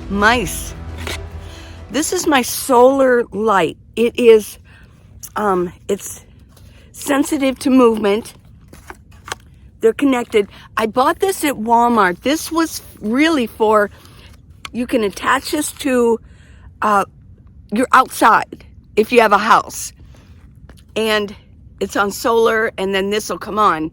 mice. This is my solar light. It is, it's sensitive to movement. They're connected. I bought this at Walmart. This was really for, you can attach this to your outside if you have a house. And it's on solar, and then this will come on.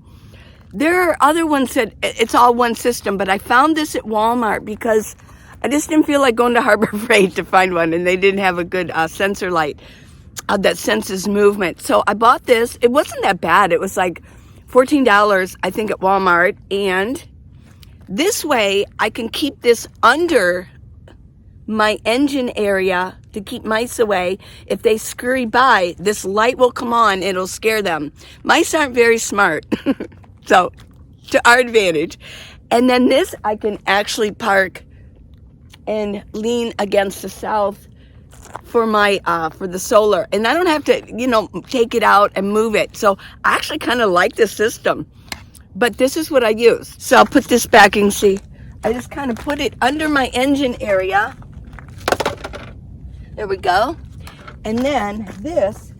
There are other ones that it's all one system, but I found this at Walmart because I just didn't feel like going to Harbor Freight to find one, and they didn't have a good sensor light that senses movement. So I bought this. It wasn't that bad. It was like $14, I think, at Walmart. And this way I can keep this under my engine area to keep mice away. If they scurry by, this light will come on. It'll scare them. Mice aren't very smart. So, to our advantage. And then this, I can actually park and lean against the south for my, for the solar. And I don't have to, take it out and move it. So, I actually kind of like this system. But this is what I use. So, I'll put this back and see. I just kind of put it under my engine area. There we go. And then this,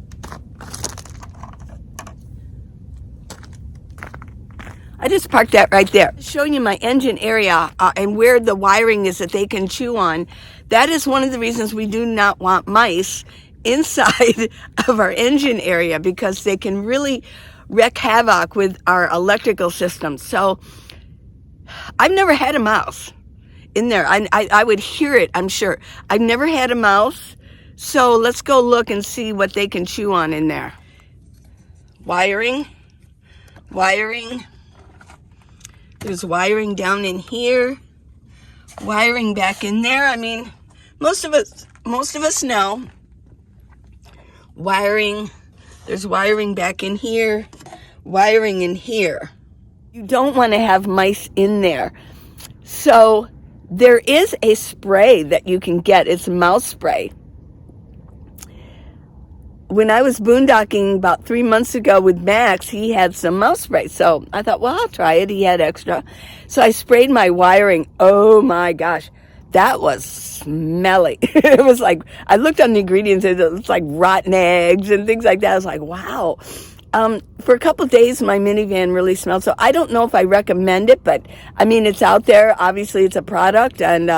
I just parked that right there. Showing you my engine area and where the wiring is that they can chew on. That is one of the reasons we do not want mice inside of our engine area, because they can really wreak havoc with our electrical system. So I've never had a mouse in there. I would hear it, I'm sure. I've never had a mouse. So let's go look and see what they can chew on in there. Wiring. There's wiring down in here, wiring back in there. I mean, most of us know wiring. There's wiring back in here, wiring in here. You don't want to have mice in there. So there is a spray that you can get. It's mouse spray. When I was boondocking about 3 months ago with Max, he had some mouse spray. So I thought, well, I'll try it. He had extra. So I sprayed my wiring. Oh my gosh, that was smelly. It was like, I looked on the ingredients, it was like rotten eggs and things like that. I was like, wow. For a couple of days, my minivan really smelled. So I don't know if I recommend it, but I mean, it's out there. Obviously, it's a product, and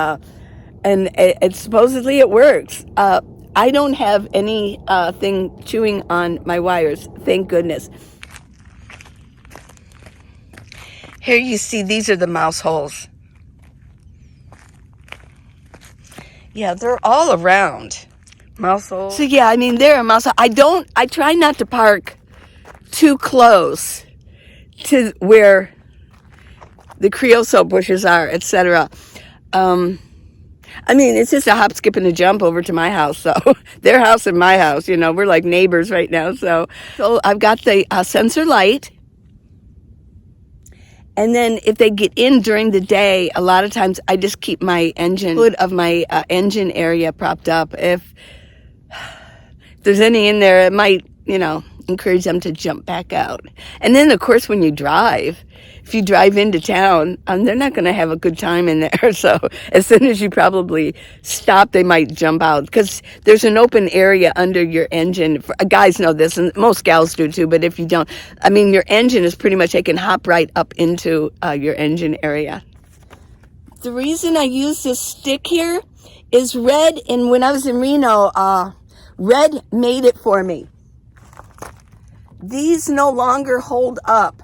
it supposedly it works. I don't have any thing chewing on my wires, thank goodness. Here you see, these are the mouse holes. Yeah, they're all around. Mouse holes. So yeah, I mean, they're a mouse hole. I try not to park too close to where the creosote bushes are, etc. I mean, it's just a hop, skip, and a jump over to my house. So their house and my house, we're like neighbors right now. So I've got the sensor light. And then if they get in during the day, a lot of times I just keep my hood of my engine area propped up. If there's any in there, it might, encourage them to jump back out. And then, of course, when you drive, if you drive into town, they're not going to have a good time in there. So as soon as you probably stop, they might jump out, because there's an open area under your engine. Guys know this, and most gals do too, but if you don't, I mean, your engine is pretty much, they can hop right up into your engine area. The reason I use this stick here is Red, and when I was in Reno, Red made it for me. These no longer hold up.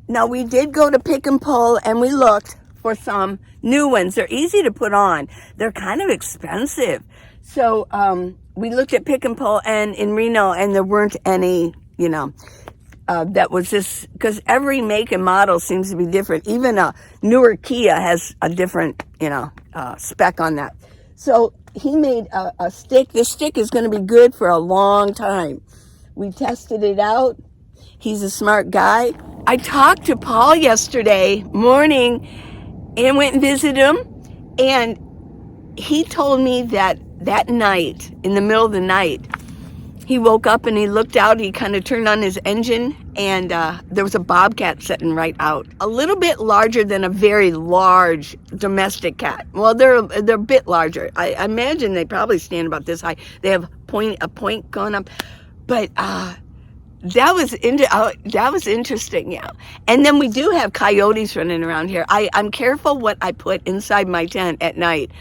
Now, we did go to Pick and Pull, and we looked for some new ones. They're easy to put on. They're kind of expensive. So we looked at Pick and Pull and in Reno, and there weren't any, that was just, because every make and model seems to be different. Even a newer Kia has a different, spec on that. So he made a stick. This stick is going to be good for a long time. We tested it out. He's a smart guy. I talked to Paul yesterday morning and went and visited him. And he told me that night, in the middle of the night, he woke up and he looked out. He kind of turned on his engine, and there was a Bobcat sitting right out. A little bit larger than a very large domestic cat. Well, they're a bit larger. I imagine they probably stand about this high. They have a point going up, but that was interesting, yeah. And then we do have coyotes running around here. I'm careful what I put inside my tent at night.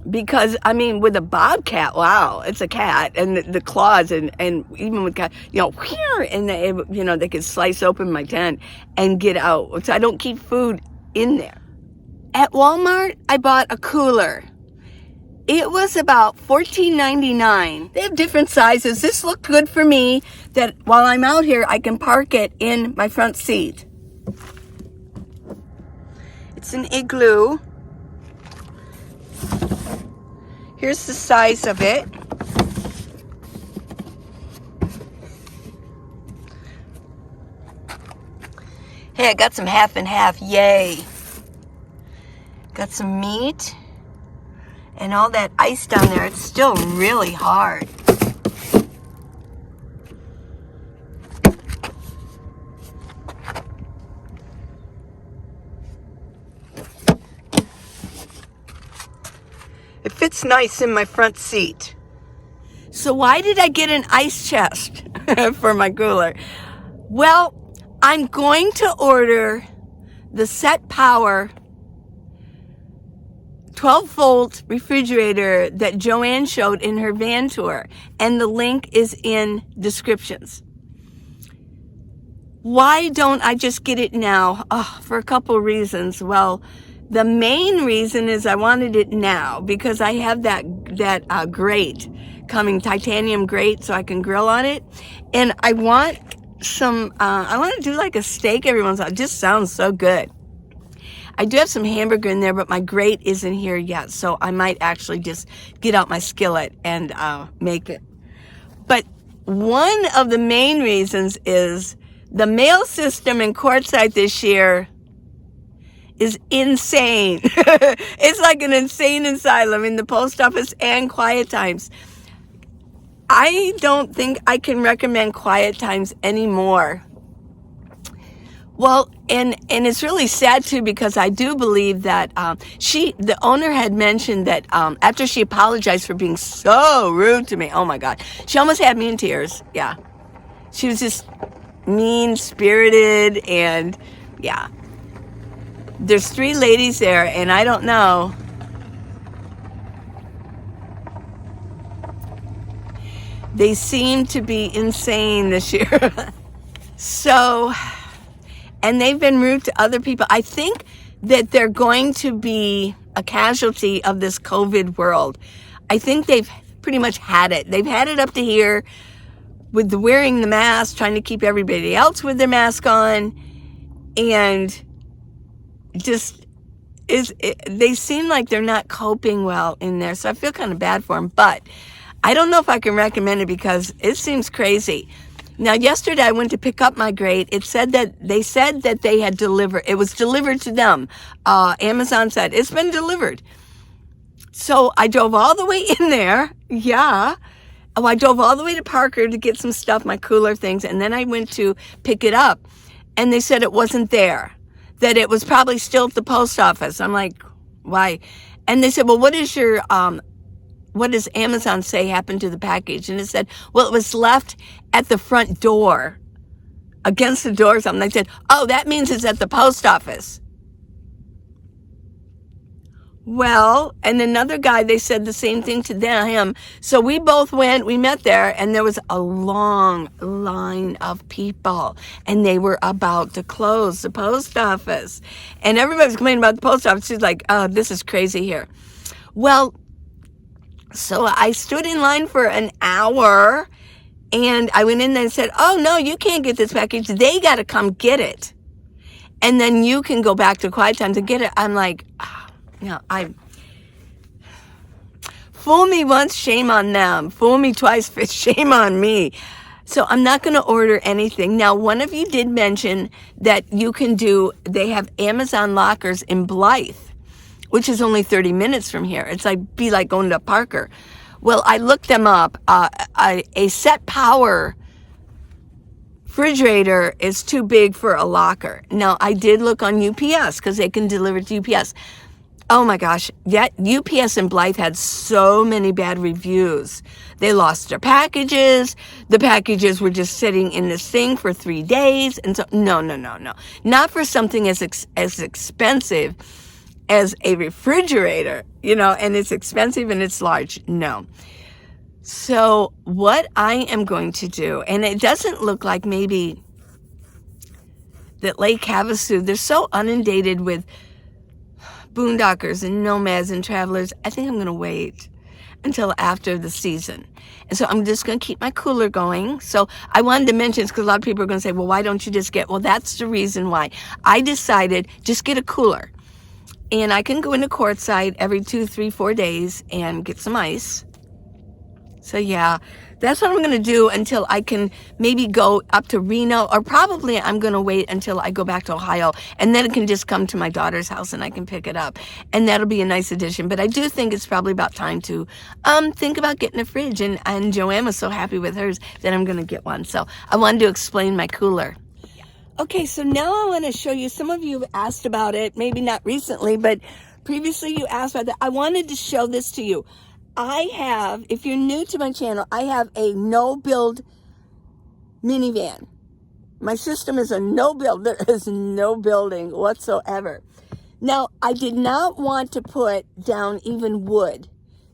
Because, I mean, with a bobcat, wow, it's a cat, and the claws, and even with cat, and they could slice open my tent and get out. So I don't keep food in there. At Walmart, I bought a cooler. It was about $14.99. They have different sizes. This looked good for me, that while I'm out here, I can park it in my front seat. It's an Igloo. Here's the size of it. Hey, I got some half and half, yay. Got some meat and all that ice down there. It's still really hard. It fits nice in my front seat. So why did I get an ice chest for my cooler? Well, I'm going to order the Set Power 12-volt refrigerator that Joanne showed in her van tour, and the link is in descriptions. Why don't I just get it now? For a couple of reasons. Well, the main reason is I wanted it now because I have that grate coming, titanium grate, so I can grill on it. And I want I want to do like a steak every once in a while. It just sounds so good. I do have some hamburger in there, but my grate isn't here yet, so I might actually just get out my skillet and make it. But one of the main reasons is the mail system in Quartzsite this year is insane. It's like an insane asylum in the post office and Quiet Times. I don't think I can recommend Quiet Times anymore. Well, and it's really sad too, because I do believe that the owner had mentioned that after she apologized for being so rude to me, oh my God, she almost had me in tears. Yeah, she was just mean-spirited, and yeah. There's 3 ladies there, and I don't know. They seem to be insane this year. So, and they've been rude to other people. I think that they're going to be a casualty of this COVID world. I think they've pretty much had it. They've had it up to here with the wearing the mask, trying to keep everybody else with their mask on, and they seem like they're not coping well in there, so I feel kind of bad for them. But I don't know if I can recommend it because it seems crazy. Now, yesterday I went to pick up my grate. They said that they had delivered. It was delivered to them. Amazon said it's been delivered. So I drove all the way in there. Yeah. Oh, I drove all the way to Parker to get some stuff, my cooler things, and then I went to pick it up, and they said it wasn't there. That it was probably still at the post office. I'm like, why? And they said, well, what does Amazon say happened to the package? And it said, well, it was left at the front door, against the door or something. They said, oh, that means it's at the post office. Well, and another guy, they said the same thing to him. So we both went, we met there, and there was a long line of people, and they were about to close the post office. And everybody was complaining about the post office. She's like, oh, this is crazy here. Well, so I stood in line for an hour, and I went in there and said, oh, no, you can't get this package. They got to come get it. And then you can go back to Quiet Time to get it. I'm like, fool me once, shame on them. Fool me twice, shame on me. So I'm not going to order anything. Now, one of you did mention that they have Amazon lockers in Blythe, which is only 30 minutes from here. It's like going to Parker. Well, I looked them up. A set power refrigerator is too big for a locker. Now, I did look on UPS because they can deliver to UPS. Oh my gosh, yet UPS and Blythe had so many bad reviews. They lost their packages. The packages were just sitting in this thing for 3 days. And so, no. Not for something as expensive as a refrigerator, and it's expensive and it's large. No. So what I am going to do, and it doesn't look like maybe that Lake Havasu, they're so inundated with boondockers and nomads and travelers. I think I'm going to wait until after the season. And so I'm just going to keep my cooler going. So I wanted to mention this because a lot of people are going to say, well, why don't you just well, that's the reason why. I decided just get a cooler. And I can go into Quartzsite every 2, 3, 4 days and get some ice. So yeah, that's what I'm going to do until I can maybe go up to Reno, or probably I'm going to wait until I go back to Ohio, and then it can just come to my daughter's house and I can pick it up. And that'll be a nice addition. But I do think it's probably about time to think about getting a fridge. And Joanne was so happy with hers that I'm going to get one. So I wanted to explain my cooler. Okay, so now I want to show you, some of you have asked about it, maybe not recently, but previously you asked about that. I wanted to show this to you. I have, if you're new to my channel, I have a no-build minivan. My system is a no-build. There is no building whatsoever. Now, I did not want to put down even wood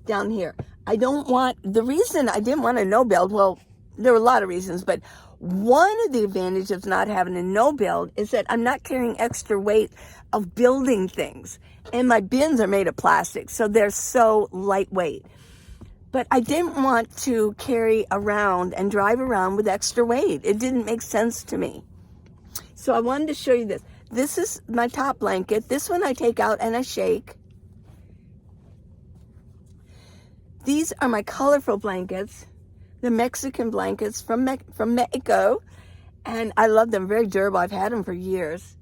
down here. The reason I didn't want a no-build, well, there were a lot of reasons, but one of the advantages of not having a no-build is that I'm not carrying extra weight of building things. And my bins are made of plastic, so they're so lightweight. But I didn't want to carry around and drive around with extra weight. It didn't make sense to me. So I wanted to show you this. This is my top blanket. This one I take out and I shake. These are my colorful blankets, the Mexican blankets from Mexico. And I love them, very durable. I've had them for years.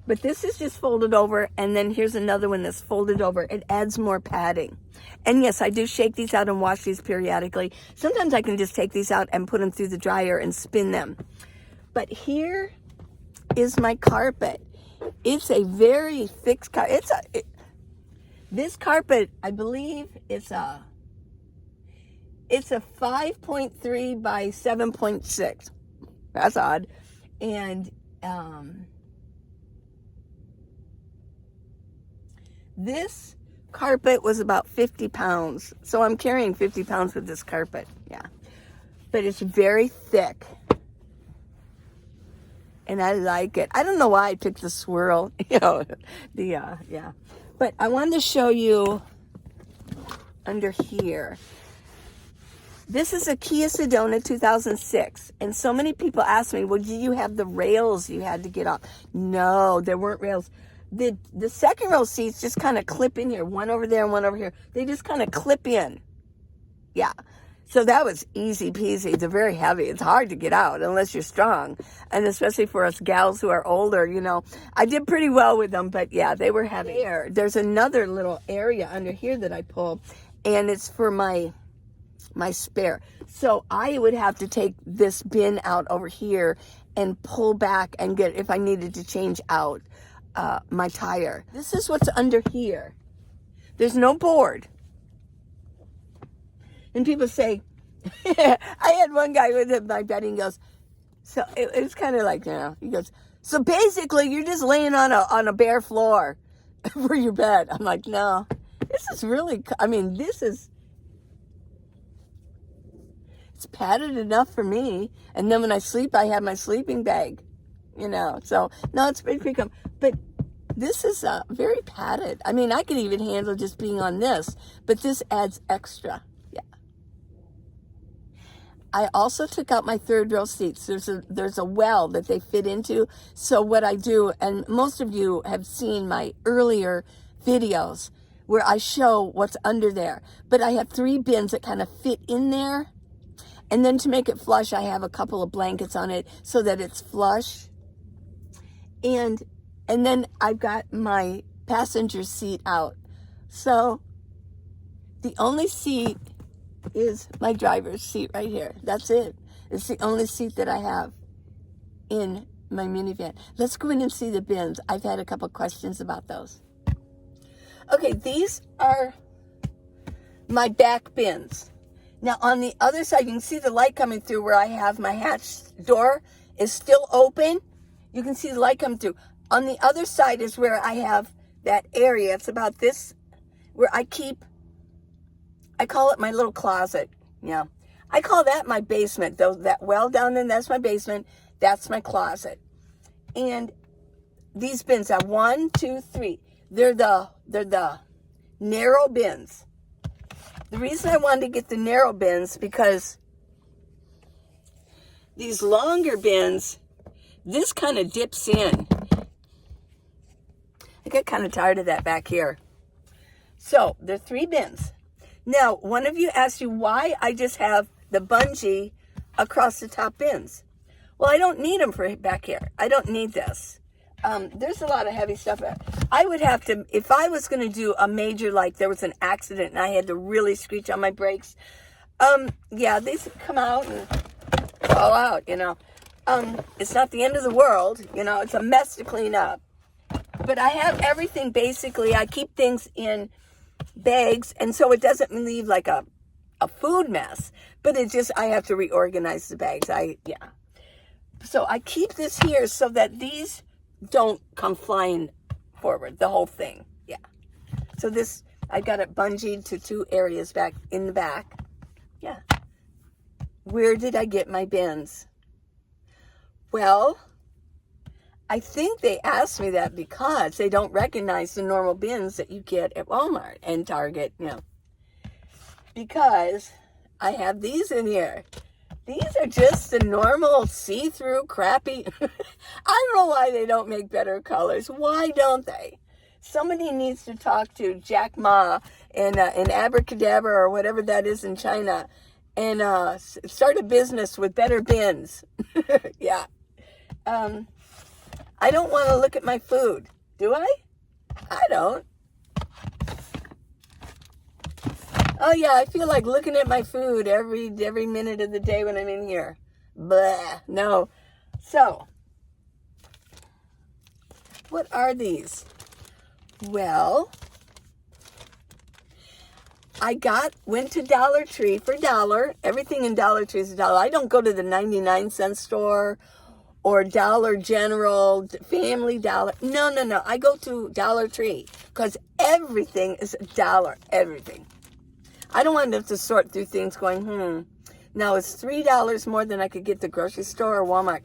But this is just folded over, and then here's another one that's folded over. It adds more padding. And yes, I do shake these out and wash these periodically. Sometimes I can just take these out and put them through the dryer and spin them. But here is my carpet. It's a very thick carpet. This carpet, I believe, it's a 5.3 by 7.6. That's odd. And this carpet was about 50 pounds. So I'm carrying 50 pounds with this carpet. Yeah. But it's very thick. And I like it. I don't know why I picked the swirl. Yeah. But I wanted to show you under here. This is a Kia Sedona 2006. And so many people ask me, well, do you have the rails you had to get off? No, there weren't rails. The second row seats just kind of clip in here. One over there and one over here. They just kind of clip in. Yeah. So that was easy peasy. They're very heavy. It's hard to get out unless you're strong. And especially for us gals who are older, I did pretty well with them. But yeah, they were heavy. There's another little area under here that I pull. And it's for my spare. So I would have to take this bin out over here and pull back and get, if I needed to change out my tire. This is what's under here. There's no board. And people say, I had one guy with my bed and he goes, so it's kind of like, he goes, so basically you're just laying on a bare floor for your bed. I'm like, no, this is really, it's padded enough for me. And then when I sleep, I have my sleeping bag, so no, it's pretty comfortable. But this is very padded. I could even handle just being on this, but this adds extra. Yeah. I also took out my third row seats. There's a well that they fit into. So what I do, and most of you have seen my earlier videos where I show what's under there, but I have 3 bins that kind of fit in there. And then to make it flush, I have a couple of blankets on it so that it's flush. And then I've got my passenger seat out. So the only seat is my driver's seat right here. That's it. It's the only seat that I have in my minivan. Let's go in and see the bins. I've had a couple questions about those. Okay, these are my back bins. Now on the other side, you can see the light coming through where I have my hatch door is still open. You can see the light coming through. On the other side is where I have that area. It's about this, where I call it my little closet. Yeah. I call that my basement. Though that well down there, that's my basement. That's my closet. And these bins are 1, 2, 3. They're the narrow bins. The reason I wanted to get the narrow bins because these longer bins, this kind of dips in. I get kind of tired of that back here. So they're 3 bins. Now, one of you asked you why I just have the bungee across the top bins. Well, I don't need them for back here. I don't need this. There's a lot of heavy stuff. I would have to, if I was going to do a major, like there was an accident and I had to really screech on my brakes. Yeah, these come out and fall out, you know. It's not the end of the world, you know. It's a mess to clean up. But I have everything basically. I keep things in bags, and so it doesn't leave like a food mess. But it just, I have to reorganize the bags. Yeah. So I keep this here so that these don't come flying forward, the whole thing. Yeah. So this, I got it bungeed to 2 areas back in the back. Yeah. Where did I get my bins? Well, I think they asked me that because they don't recognize the normal bins that you get at Walmart and Target, you know. Because I have these in here. These are just the normal see-through crappy. I don't know why they don't make better colors. Why don't they? Somebody needs to talk to Jack Ma and Abracadabra or whatever that is in China and start a business with better bins. Yeah. I don't want to look at my food. Do I? I don't. Oh yeah, I feel like looking at my food every minute of the day when I'm in here. Blah. No. So, what are these? Well, I went to Dollar Tree for $1. Everything in Dollar Tree is $1. I don't go to the 99-cent store or Dollar General, Family Dollar. No. I go to Dollar Tree because everything is $1. Everything. I don't want to have to sort through things going, Now it's $3 more than I could get at the grocery store or Walmart.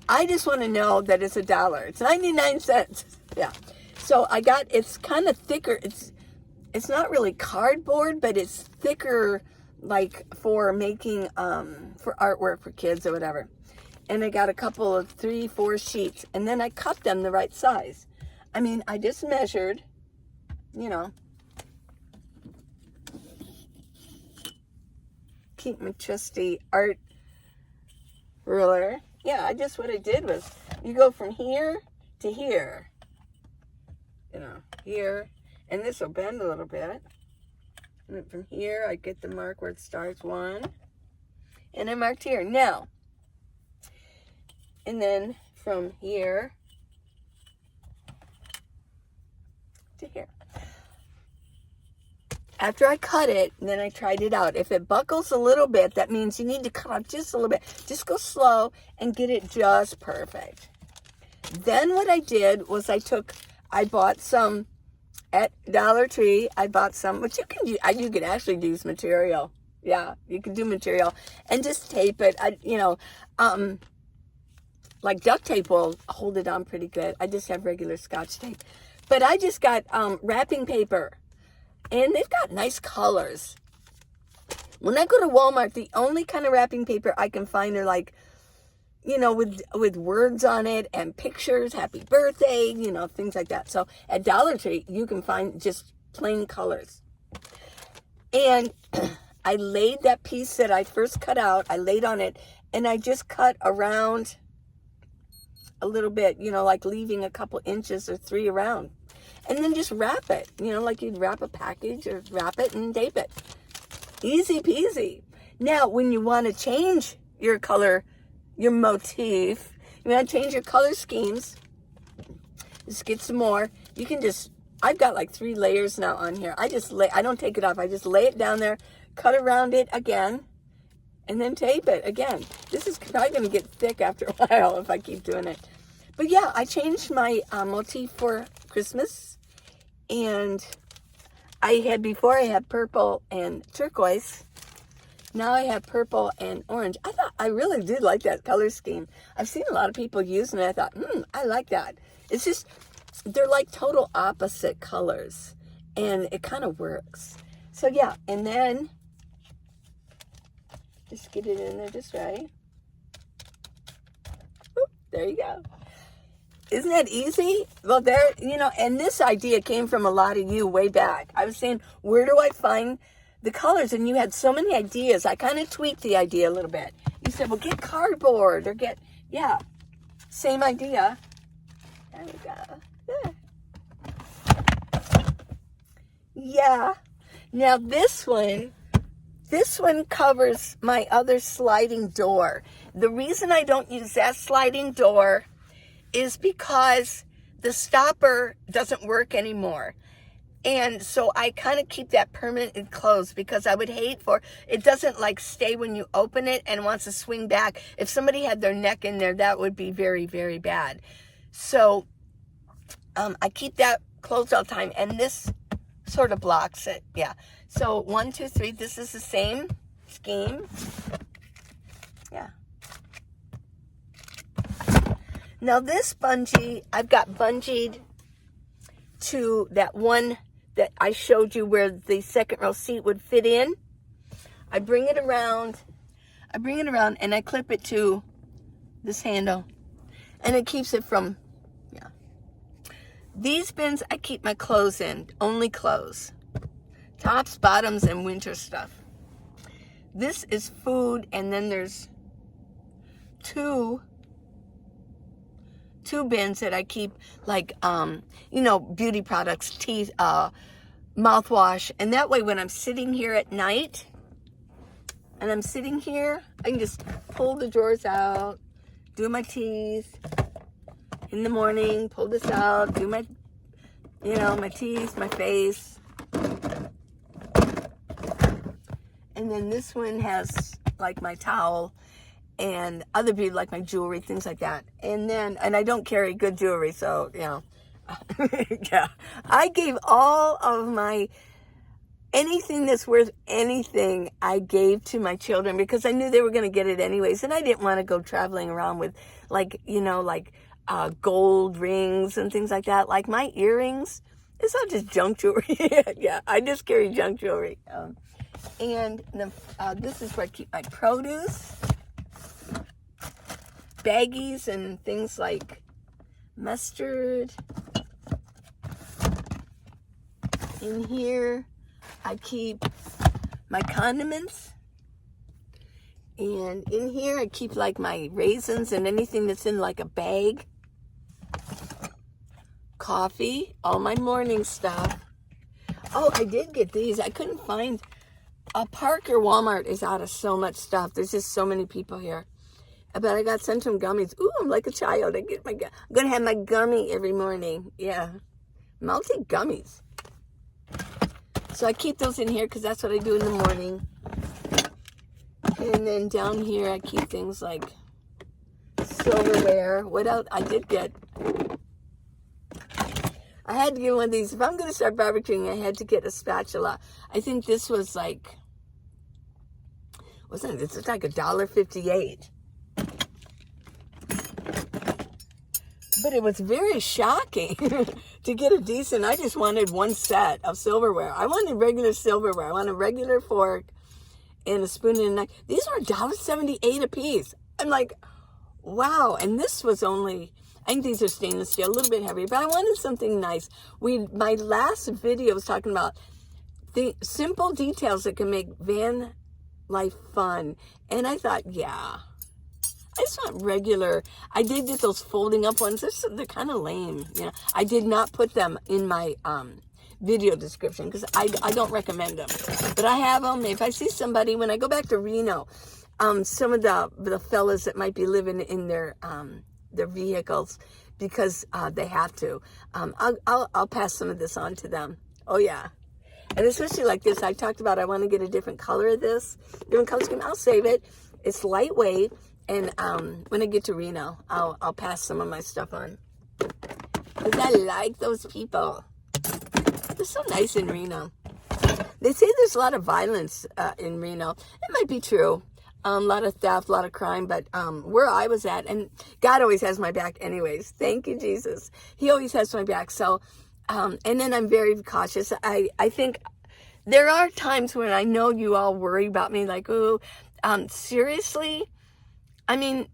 I just want to know that it's $1. It's 99 cents. Yeah. So I got, it's kind of thicker. It's not really cardboard, but it's thicker, like for making, for artwork for kids or whatever. And I got a couple of 3, 4 sheets, and then I cut them the right size. I mean, I just measured, you know. Keep my trusty art ruler. Yeah, what I did was, you go from here to here. You know, here. And this will bend a little bit. And then from here, I get the mark where it starts, 1. And I marked here. Now, and then from here to here. After I cut it, then I tried it out. If it buckles a little bit, that means you need to cut off just a little bit. Just go slow and get it just perfect. Then what I did was I bought some at Dollar Tree. I bought some, which you can actually use material. Yeah, you can do material and just tape it. Like duct tape will hold it on pretty good. I just have regular Scotch tape. But I just got wrapping paper. And they've got nice colors. When I go to Walmart, the only kind of wrapping paper I can find are like, you know, with words on it and pictures, happy birthday, you know, things like that. So at Dollar Tree, you can find just plain colors. And I laid that piece that I first cut out, I laid on it, and I just cut around a little bit, you know, like leaving a couple inches or 3 around. And then just wrap it, you know, like you'd wrap a package or wrap it and tape it. Easy peasy. Now, when you want to change your color, your motif, you want to change your color schemes, just get some more. You can just, I've got like 3 layers now on here. I don't take it off. I just lay it down there, cut around it again, and then tape it again. This is probably going to get thick after a while if I keep doing it. But yeah, I changed my motif for Christmas. And before I had purple and turquoise. Now I have purple and orange. I really did like that color scheme. I've seen a lot of people using it. I thought, I like that. It's just, they're like total opposite colors. And it kind of works. So yeah, and then just get it in there just right. Oop, there you go. Isn't that easy? Well, there, and this idea came from a lot of you way back. I was saying, where do I find the colors? And you had so many ideas. I kind of tweaked the idea a little bit. You said, well, get cardboard or yeah, same idea. There we go. Yeah. Now this one covers my other sliding door. The reason I don't use that sliding door is because the stopper doesn't work anymore. And so I kind of keep that permanently closed because I would hate it doesn't like stay when you open it and wants to swing back. If somebody had their neck in there, that would be very, very bad. So I keep that closed all the time, and this sort of blocks it. Yeah. So 1, 2, 3, this is the same scheme. Yeah. Now this bungee, I've got bungeed to that one that I showed you where the second row seat would fit in. I bring it around and I clip it to this handle, and it keeps it from, yeah. These bins, I keep my clothes in, only clothes. Tops, bottoms, and winter stuff. This is food, and then there's two bins that I keep, like, beauty products, teeth, mouthwash. And that way when I'm sitting here at night, and I'm sitting here, I can just pull the drawers out, do my teeth. In the morning, pull this out, do my, my teeth, my face. And then this one has, like, my towel and other beauty, like my jewelry, things like that. And I don't carry good jewelry, so, yeah. I gave all of anything that's worth anything, I gave to my children because I knew they were going to get it anyways. And I didn't want to go traveling around with, gold rings and things like that. Like my earrings, it's not just junk jewelry. Yeah, I just carry junk jewelry. And this is where I keep my produce, baggies, and things like mustard. In here, I keep my condiments. And in here, I keep like my raisins and anything that's in like a bag. Coffee, all my morning stuff. Oh, I did get these. I couldn't find... Parker Walmart is out of so much stuff. There's just so many people here. But I got Centrum gummies. Ooh, I'm like a child. I'm going to have my gummy every morning. Yeah. Multi gummies. So I keep those in here because that's what I do in the morning. And then down here I keep things like silverware. What else? I did get... I had to get one of these. If I'm going to start barbecuing, I had to get a spatula. I think this was like... This was like $1.58. But it was very shocking to get a decent... I just wanted one set of silverware. I wanted regular silverware. I wanted a regular fork and a spoon and a knife. These were $1.78 a piece. I'm like, wow. And this was only... I think these are stainless steel, a little bit heavier, but I wanted something nice. My last video was talking about the simple details that can make van life fun. And I thought, yeah, I just want regular. I did get those folding up ones. They're kind of lame. I did not put them in my video description because I don't recommend them. But I have them. If I see somebody, when I go back to Reno, some of the fellas that might be living in their vehicles because they have to, I'll pass some of this on to them. Oh yeah. And especially like this, I talked about I want to get a different color of this, different color scheme. I'll save it. It's lightweight, and when I get to Reno, I'll pass some of my stuff on. Because I like those people. They're so nice in Reno. They say there's a lot of violence in Reno. It might be true. A lot of theft, a lot of crime, but where I was at, and God always has my back anyways. Thank you, Jesus. He always has my back. So, and then I'm very cautious. I think there are times when I know you all worry about me, like, ooh, seriously? I mean,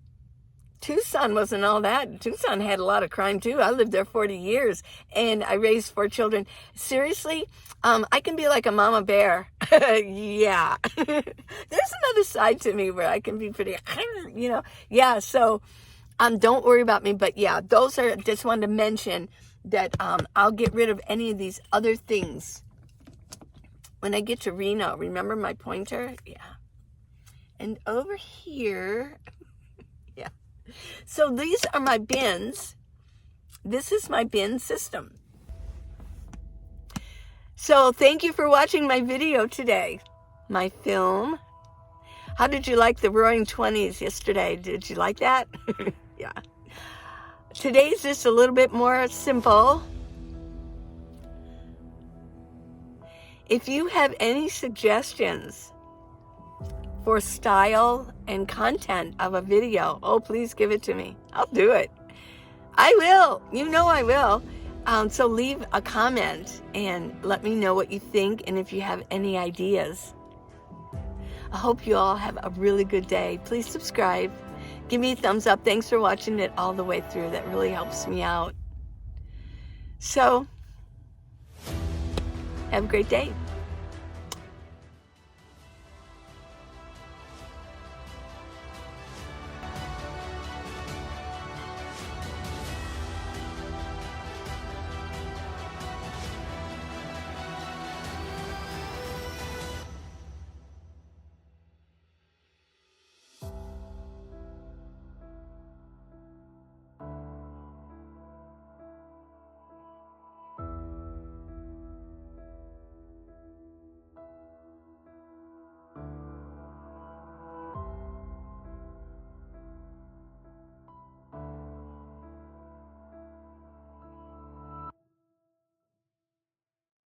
Tucson wasn't all that. Tucson had a lot of crime too. I lived there 40 years and I raised 4 children. Seriously, I can be like a mama bear. Yeah. There's another side to me where I can be pretty, yeah. So, don't worry about me. But yeah, those are, just wanted to mention that, I'll get rid of any of these other things when I get to Reno. Remember my pointer? Yeah. And over here, yeah. So these are my bins. This is my bin system. So thank you for watching my video today. My film. How did you like the Roaring 20s yesterday? Did you like that? Yeah. Today's just a little bit more simple. If you have any suggestions for style and content of a video, oh, please give it to me. I'll do it. I will. You know I will. So leave a comment and let me know what you think and if you have any ideas. I hope you all have a really good day. Please subscribe. Give me a thumbs up. Thanks for watching it all the way through. That really helps me out. So, have a great day.